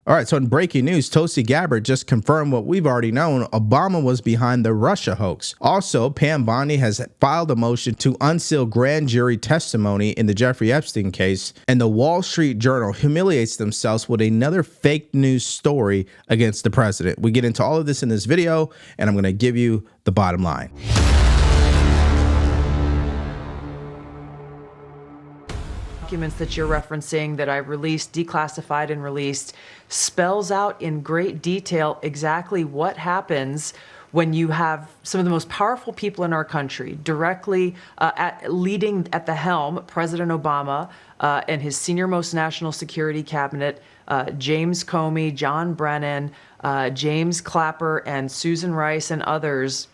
All right, so in breaking news, Tulsi Gabbard just confirmed what we've already known. Obama was behind the Russia hoax. Also, Pam Bondi has filed a motion to unseal grand jury testimony in the Jeffrey Epstein case, and the Wall Street Journal humiliates themselves with another fake news story against the president. We get into all of this in this video, and I'm going to give you the bottom line. Documents that you're referencing that I released, declassified and released, spells out in great detail exactly what happens when you have some of the most powerful people in our country directly leading at the helm, President Obama and his senior-most national security cabinet, James Comey, John Brennan, James Clapper, and Susan Rice and others,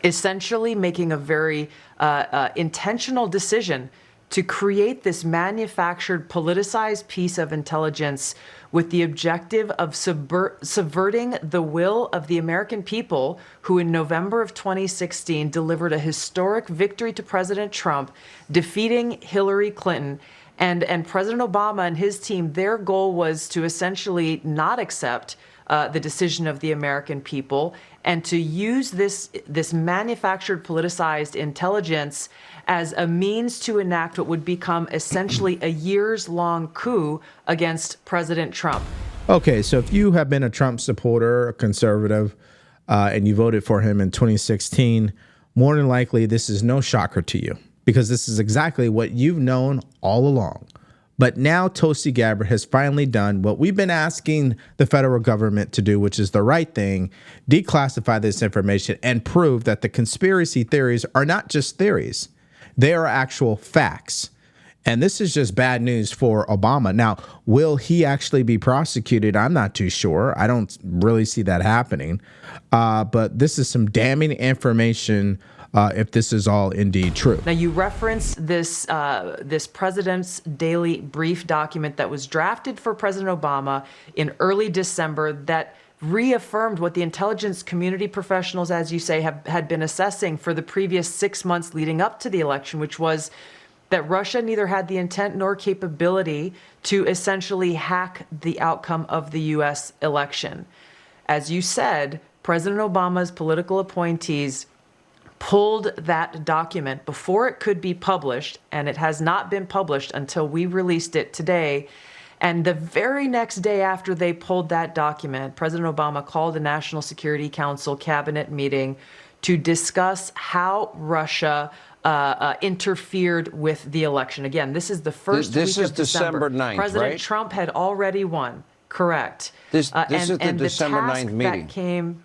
essentially making a very intentional decision to create this manufactured, politicized piece of intelligence with the objective of subverting the will of the American people, who in November of 2016 delivered a historic victory to President Trump, defeating Hillary Clinton. And President Obama and his team, their goal was to essentially not accept the decision of the American people and to use this manufactured, politicized intelligence as a means to enact what would become essentially a years-long coup against President Trump. Okay, so if you have been a Trump supporter, a conservative, and you voted for him in 2016, more than likely this is no shocker to you, because this is exactly what you've known all along. But now Tulsi Gabbard has finally done what we've been asking the federal government to do, which is the right thing: declassify this information and prove that the conspiracy theories are not just theories. They are actual facts. And this is just bad news for Obama. Now, will he actually be prosecuted? I'm not too sure. I don't really see that happening. But this is some damning information if this is all indeed true. Now, you reference this president's daily brief document that was drafted for President Obama in early December that reaffirmed what the intelligence community professionals, as you say, had been assessing for the previous 6 months leading up to the election, which was that Russia neither had the intent nor capability to essentially hack the outcome of the U.S. election. As you said, President Obama's political appointees pulled that document before it could be published, and it has not been published until we released it today. And the very next day after they pulled that document, President Obama called a National Security Council cabinet meeting to discuss how Russia interfered with the election. Again, this is the first week of December. 9th, President right? Trump had already won. Correct. This is the December 9th meeting.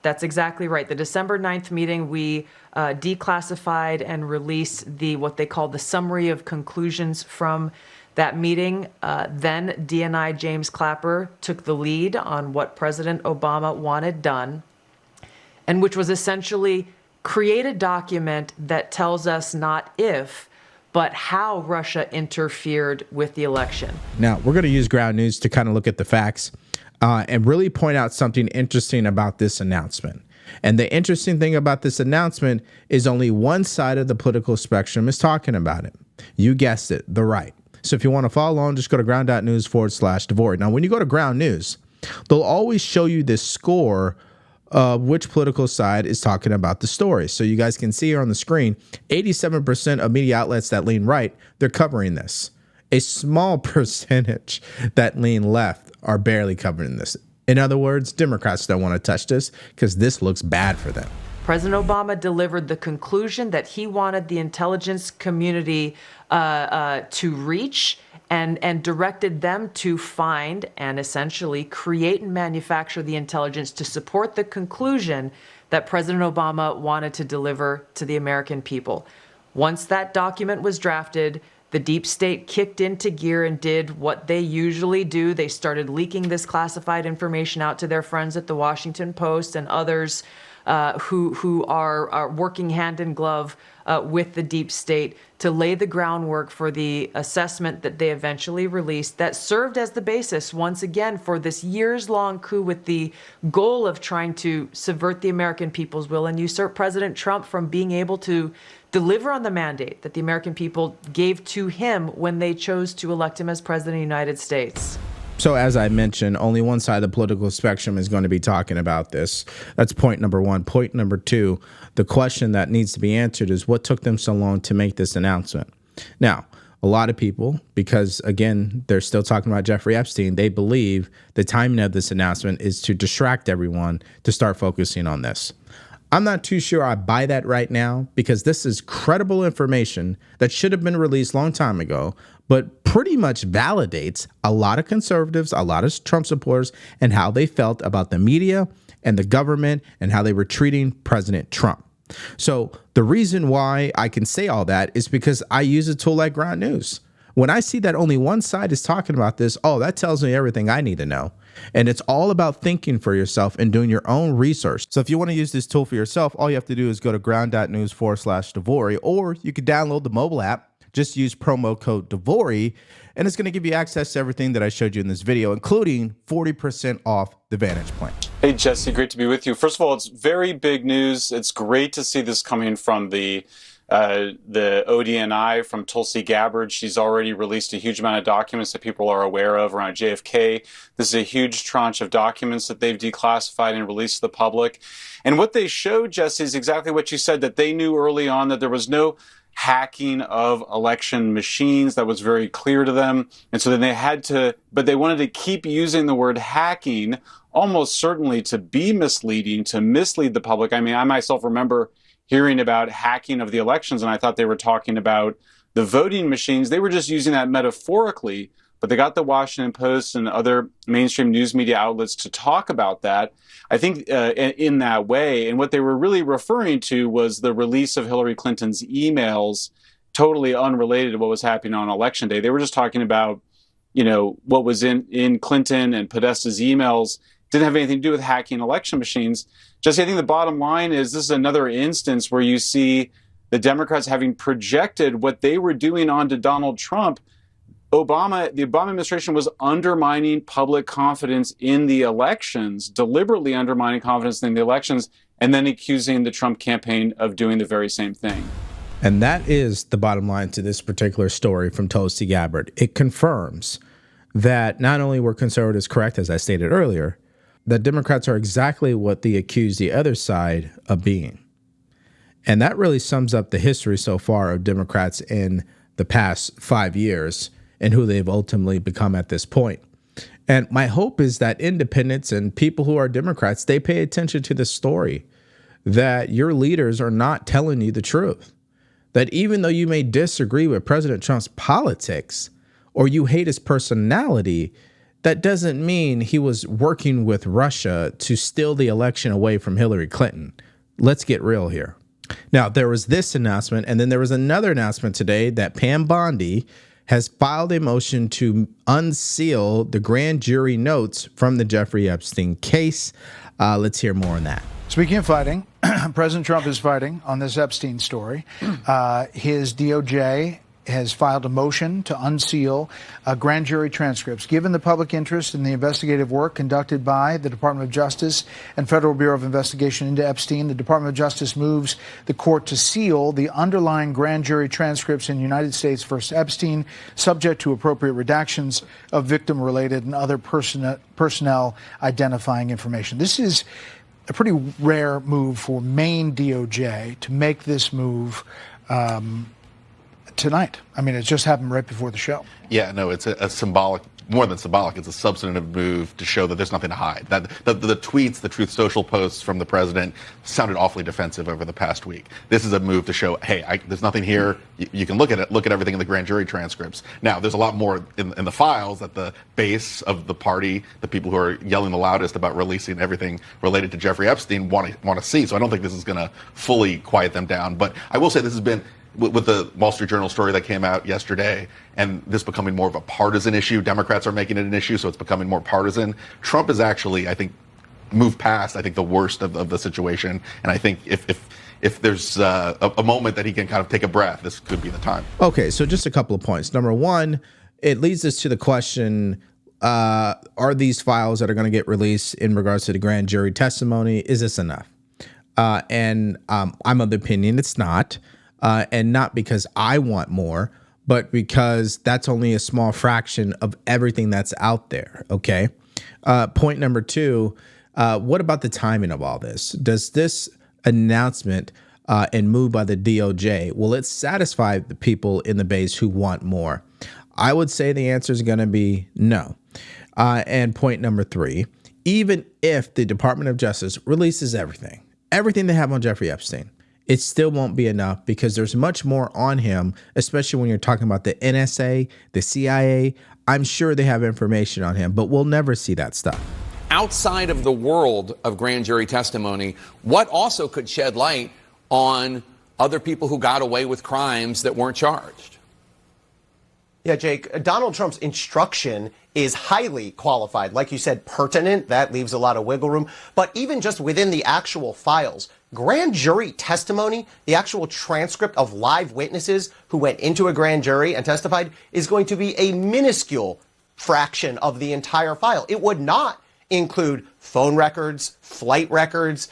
That's exactly right. The December 9th meeting, we declassified and released what they call the summary of conclusions from that meeting. Then DNI James Clapper took the lead on what President Obama wanted done, and which was essentially create a document that tells us not if, but how Russia interfered with the election. Now, we're going to use ground news to kind of look at the facts and really point out something interesting about this announcement. And the interesting thing about this announcement is only one side of the political spectrum is talking about it. You guessed it, the right. So if you want to follow along, just go to ground.news/Devoid. Now, when you go to Ground News, they'll always show you this score of which political side is talking about the story. So you guys can see here on the screen, 87% of media outlets that lean right, they're covering this. A small percentage that lean left are barely covering this. In other words, Democrats don't want to touch this because this looks bad for them. President Obama delivered the conclusion that he wanted the intelligence community to reach and directed them to find and essentially create and manufacture the intelligence to support the conclusion that President Obama wanted to deliver to the American people. Once that document was drafted, the deep state kicked into gear and did what they usually do. They started leaking this classified information out to their friends at the Washington Post and others who are working hand in glove with the deep state to lay the groundwork for the assessment that they eventually released that served as the basis, once again, for this years-long coup with the goal of trying to subvert the American people's will and usurp President Trump from being able to deliver on the mandate that the American people gave to him when they chose to elect him as president of the United States. So as I mentioned, only one side of the political spectrum is going to be talking about this. That's point number one. Point number two, the question that needs to be answered is what took them so long to make this announcement? Now, a lot of people, because again, they're still talking about Jeffrey Epstein, they believe the timing of this announcement is to distract everyone to start focusing on this. I'm not too sure I buy that right now, because this is credible information that should have been released a long time ago, but pretty much validates a lot of conservatives, a lot of Trump supporters, and how they felt about the media and the government and how they were treating President Trump. So the reason why I can say all that is because I use a tool like Ground News. When I see that only one side is talking about this, oh, that tells me everything I need to know. And it's all about thinking for yourself and doing your own research. So if you want to use this tool for yourself, all you have to do is go to ground.news/Devori, or you could download the mobile app. Just use promo code Devori, and it's going to give you access to everything that I showed you in this video, including 40% off the Vantage plan. Hey, Jesse, great to be with you. First of all, it's very big news. It's great to see this coming from the ODNI, from Tulsi Gabbard. She's already released a huge amount of documents that people are aware of around JFK. This is a huge tranche of documents that they've declassified and released to the public. And what they showed, Jesse, is exactly what you said, that they knew early on that there was no hacking of election machines. That was very clear to them. And so then they had to, but they wanted to keep using the word hacking, almost certainly to be misleading, to mislead the public. I mean, I myself remember hearing about hacking of the elections, and I thought they were talking about the voting machines. They were just using that metaphorically, but they got the Washington Post and other mainstream news media outlets to talk about that, I think, in that way. And what they were really referring to was the release of Hillary Clinton's emails, totally unrelated to what was happening on Election Day. They were just talking about, you know, what was in Clinton and Podesta's emails. Didn't have anything to do with hacking election machines. Jesse, I think the bottom line is this is another instance where you see the Democrats having projected what they were doing onto Donald Trump. The Obama administration was undermining public confidence in the elections, deliberately undermining confidence in the elections, and then accusing the Trump campaign of doing the very same thing. And that is the bottom line to this particular story from Tulsi Gabbard. It confirms that not only were conservatives correct, as I stated earlier, that Democrats are exactly what they accuse the other side of being. And that really sums up the history so far of Democrats in the past 5 years and who they've ultimately become at this point. And my hope is that independents and people who are Democrats, they pay attention to the story, that your leaders are not telling you the truth, that even though you may disagree with President Trump's politics or you hate his personality, that doesn't mean he was working with Russia to steal the election away from Hillary Clinton. Let's get real here. Now, there was this announcement, and then there was another announcement today that Pam Bondi has filed a motion to unseal the grand jury notes from the Jeffrey Epstein case. Let's hear more on that. Speaking of fighting, President Trump is fighting on this Epstein story. His DOJ has filed a motion to unseal grand jury transcripts. Given the public interest in the investigative work conducted by the Department of Justice and Federal Bureau of Investigation into Epstein, the Department of Justice moves the court to seal the underlying grand jury transcripts in United States versus Epstein, subject to appropriate redactions of victim-related and other personnel identifying information. This is a pretty rare move for Maine DOJ to make this move tonight. I mean, it just happened right before the show. Yeah, no, it's a symbolic, more than symbolic, it's a substantive move to show that there's nothing to hide. That the tweets, the Truth Social posts from the president sounded awfully defensive over the past week. This is a move to show, hey, there's nothing here. You can look at it, look at everything in the grand jury transcripts. Now, there's a lot more in the files that the base of the party, the people who are yelling the loudest about releasing everything related to Jeffrey Epstein want to see. So I don't think this is going to fully quiet them down. But I will say this has been, with the Wall Street Journal story that came out yesterday, and this becoming more of a partisan issue. Democrats are making it an issue, so it's becoming more partisan. Trump is actually, I think, moved past, the worst of the situation. And I think if there's a moment that he can kind of take a breath, this could be the time. Okay, so just a couple of points. Number one, it leads us to the question, are these files that are going to get released in regards to the grand jury testimony, is this enough? And I'm of the opinion it's not. And not because I want more, but because that's only a small fraction of everything that's out there. Okay. Point number two, what about the timing of all this? Does this announcement and move by the DOJ, will it satisfy the people in the base who want more? I would say the answer is going to be no. And point number three, even if the Department of Justice releases everything they have on Jeffrey Epstein, it still won't be enough because there's much more on him, especially when you're talking about the NSA, the CIA. I'm sure they have information on him, but we'll never see that stuff. Outside of the world of grand jury testimony, what also could shed light on other people who got away with crimes that weren't charged? Yeah, Jake, Donald Trump's instruction is highly qualified. Like you said, pertinent. That leaves a lot of wiggle room. But even just within the actual files, grand jury testimony, the actual transcript of live witnesses who went into a grand jury and testified, is going to be a minuscule fraction of the entire file. It would not include phone records, flight records,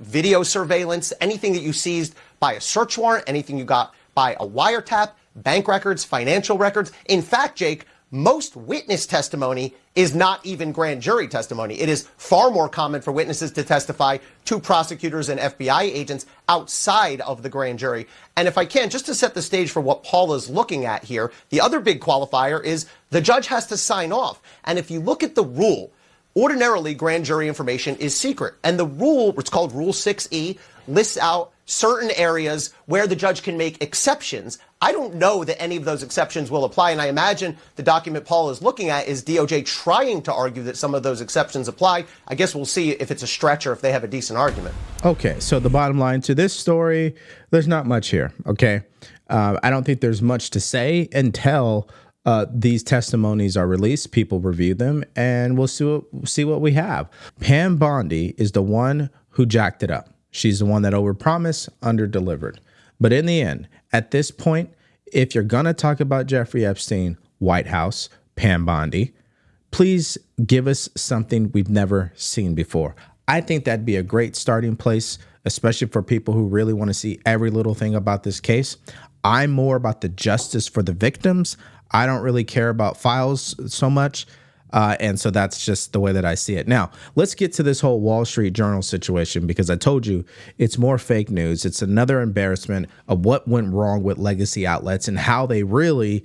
video surveillance, anything that you seized by a search warrant, anything you got by a wiretap, bank records, financial records. In fact, Jake, most witness testimony is not even grand jury testimony. It is far more common for witnesses to testify to prosecutors and FBI agents outside of the grand jury. And if I can, just to set the stage for what Paul is looking at here, the other big qualifier is the judge has to sign off. And if you look at the rule, ordinarily grand jury information is secret. And the rule, it's called Rule 6E, lists out certain areas where the judge can make exceptions. I don't know that any of those exceptions will apply, and I imagine the document Paul is looking at is DOJ trying to argue that some of those exceptions apply. I guess we'll see if it's a stretch or if they have a decent argument. Okay, so the bottom line to this story, there's not much here, okay? I don't think there's much to say until these testimonies are released, people review them, and we'll see what we have. Pam Bondi is the one who jacked it up. She's the one that overpromised, underdelivered. But in the end, at this point, if you're going to talk about Jeffrey Epstein, White House, Pam Bondi, please give us something we've never seen before. I think that'd be a great starting place, especially for people who really want to see every little thing about this case. I'm more about the justice for the victims. I don't really care about files so much. And so that's just the way that I see it. Now, let's get to this whole Wall Street Journal situation, because I told you it's more fake news. It's another embarrassment of what went wrong with legacy outlets and how they really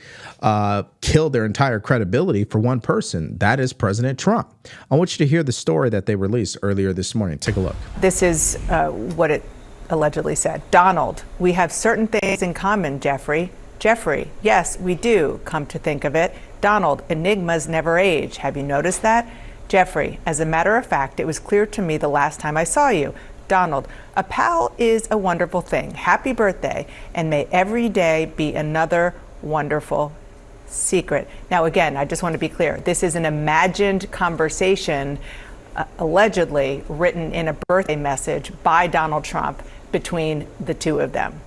killed their entire credibility for one person. That is President Trump. I want you to hear the story that they released earlier this morning. Take a look. This is what it allegedly said. Donald, we have certain things in common, Jeffrey. Jeffrey, yes, we do, come to think of it. Donald, enigmas never age. Have you noticed that? Jeffrey, as a matter of fact, it was clear to me the last time I saw you. Donald, a pal is a wonderful thing. Happy birthday, and may every day be another wonderful secret. Now, again, I just want to be clear. This is an imagined conversation, allegedly written in a birthday message by Donald Trump between the two of them.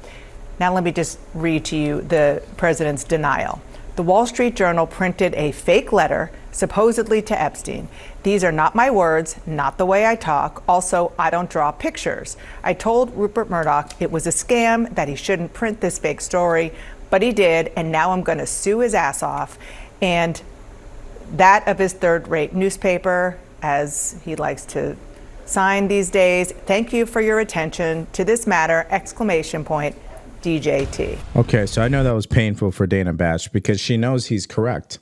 Now, let me just read to you the president's denial. The Wall Street Journal printed a fake letter, supposedly to Epstein. These are not my words, not the way I talk. Also, I don't draw pictures. I told Rupert Murdoch it was a scam, that he shouldn't print this fake story, but he did, and now I'm going to sue his ass off. And that of his third-rate newspaper, as he likes to sign these days. Thank you for your attention to this matter, exclamation point. DJT. Okay, so I know that was painful for Dana Bash because she knows he's correct.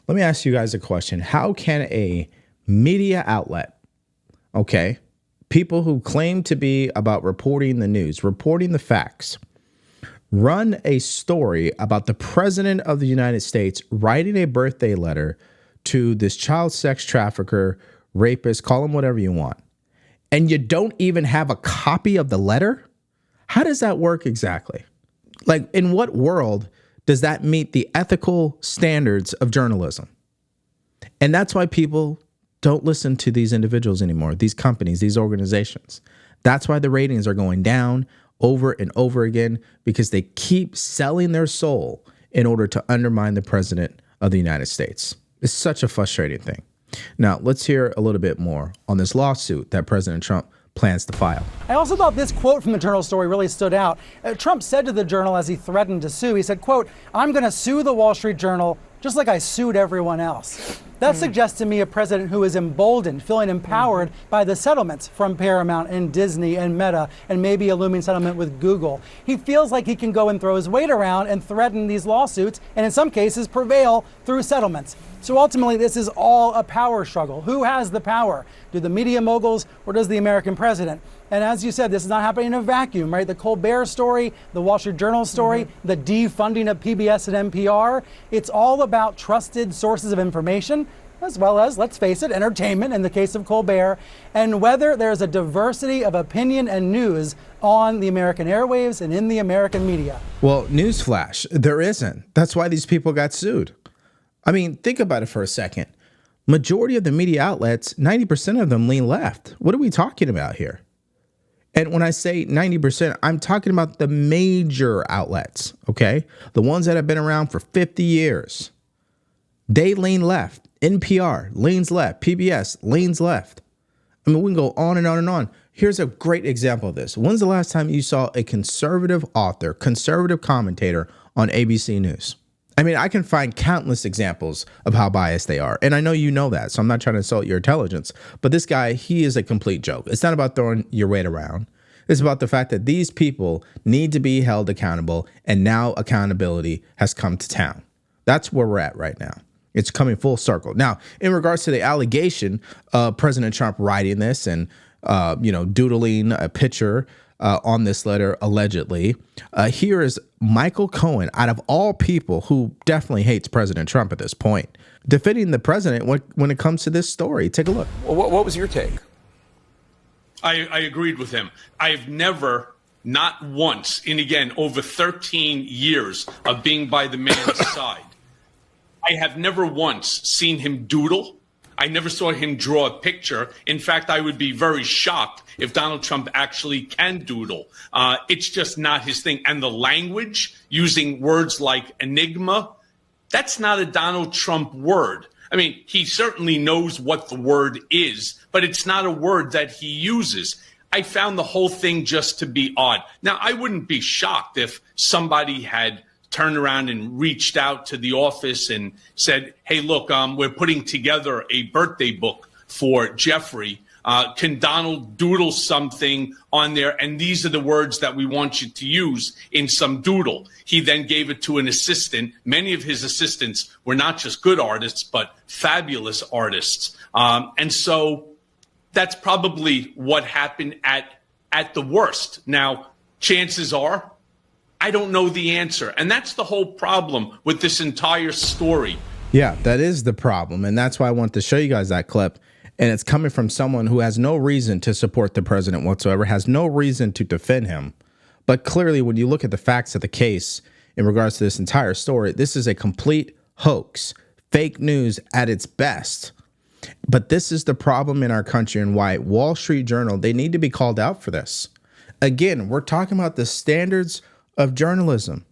Let me ask you guys a question. How can a media outlet, okay, people who claim to be about reporting the news, reporting the facts, run a story about the president of the United States writing a birthday letter to this child sex trafficker, rapist, call him whatever you want, and you don't even have a copy of the letter? How does that work exactly? Like, in what world does that meet the ethical standards of journalism? And that's why people don't listen to these individuals anymore, these companies, these organizations. That's why the ratings are going down over and over again, because they keep selling their soul in order to undermine the president of the United States. It's such a frustrating thing. Now, let's hear a little bit more on this lawsuit that President Trump plans to file. I also thought this quote from the Journal story really stood out. Trump said to the Journal as he threatened to sue, he said, quote, "I'm going to sue the Wall Street Journal just like I sued everyone else." That suggests to me a president who is emboldened, feeling empowered by the settlements from Paramount and Disney and Meta and maybe a looming settlement with Google. He feels like he can go and throw his weight around and threaten these lawsuits and in some cases prevail through settlements. So ultimately, this is all a power struggle. Who has the power? Do the media moguls or does the American president? And as you said, this is not happening in a vacuum, right? The Colbert story, the Wall Street Journal story, the defunding of PBS and NPR. It's all about trusted sources of information, as well as, let's face it, entertainment in the case of Colbert, and whether there's a diversity of opinion and news on the American airwaves and in the American media. Well, newsflash, there isn't. That's why these people got sued. I mean, think about it for a second. Majority of the media outlets, 90% of them lean left. What are we talking about here? And when I say 90%, I'm talking about the major outlets, okay? The ones that have been around for 50 years. They lean left. NPR leans left. PBS leans left. I mean, we can go on and on and on. Here's a great example of this. When's the last time you saw a conservative author, conservative commentator on ABC News? I mean, I can find countless examples of how biased they are. And I know you know that, so I'm not trying to insult your intelligence. But this guy, he is a complete joke. It's not about throwing your weight around. It's about the fact that these people need to be held accountable, and now accountability has come to town. That's where we're at right now. It's coming full circle. Now, in regards to the allegation of President Trump writing this and, doodling a picture on this letter, allegedly, here is Michael Cohen, out of all people who definitely hates President Trump at this point, defending the president when it comes to this story. Take a look. Well, what was your take? I agreed with him. I've never, not once, and again, over 13 years of being by the man's side, I have never once seen him doodle. I never saw him draw a picture. In fact, I would be very shocked if Donald Trump actually can doodle. It's just not his thing. And the language, using words like enigma, that's not a Donald Trump word. I mean, he certainly knows what the word is, but it's not a word that he uses. I found the whole thing just to be odd. Now, I wouldn't be shocked if somebody had turned around and reached out to the office and said, hey, look, we're putting together a birthday book for Jeffrey. Can Donald doodle something on there? And these are the words that we want you to use in some doodle. He then gave it to an assistant. Many of his assistants were not just good artists, but fabulous artists. And so that's probably what happened at the worst. Now, chances are, I don't know the answer. And that's the whole problem with this entire story. Yeah, that is the problem. And that's why I want to show you guys that clip. And it's coming from someone who has no reason to support the president whatsoever, has no reason to defend him. But clearly, when you look at the facts of the case in regards to this entire story, this is a complete hoax, fake news at its best. But this is the problem in our country and why Wall Street Journal, they need to be called out for this. Again, we're talking about the standards of journalism.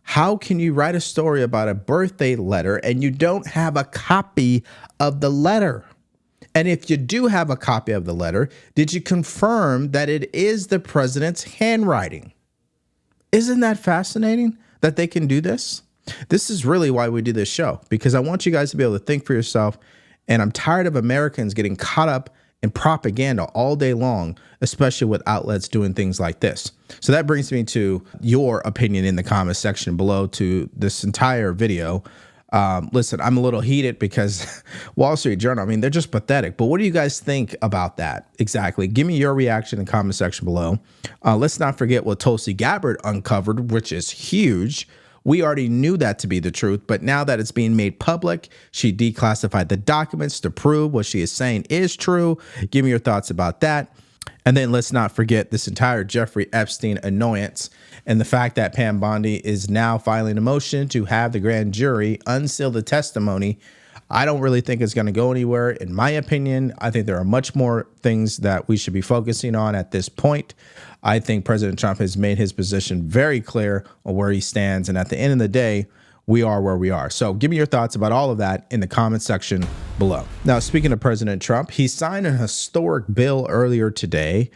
How can you write a story about a birthday letter and you don't have a copy of the letter? And if you do have a copy of the letter, did you confirm that it is the president's handwriting? Isn't that fascinating that they can do this? This is really why we do this show, because I want you guys to be able to think for yourself. And I'm tired of Americans getting caught up in propaganda all day long, especially with outlets doing things like this. So that brings me to your opinion in the comments section below to this entire video. Listen, I'm a little heated because Wall Street Journal, I mean, they're just pathetic. But what do you guys think about that exactly? Give me your reaction in the comment section below. Let's not forget what Tulsi Gabbard uncovered, which is huge. We already knew that to be the truth, but now that it's being made public, she declassified the documents to prove what she is saying is true. Give me your thoughts about that. And then let's not forget this entire Jeffrey Epstein annoyance and the fact that Pam Bondi is now filing a motion to have the grand jury unseal the testimony. I don't really think it's going to go anywhere. In my opinion, I think there are much more things that we should be focusing on at this point. I think President Trump has made his position very clear on where he stands. And at the end of the day, we are where we are. So give me your thoughts about all of that in the comment section below. Now, speaking of President Trump, he signed a historic bill earlier today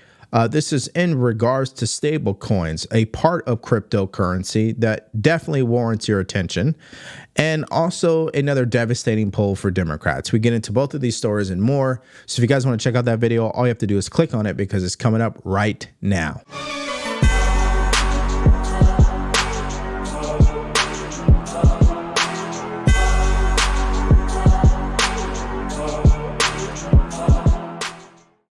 This is in regards to stable coins, a part of cryptocurrency that definitely warrants your attention, and also another devastating poll for Democrats. We get into both of these stories and more. So if you guys want to check out that video, all you have to do is click on it because it's coming up right now.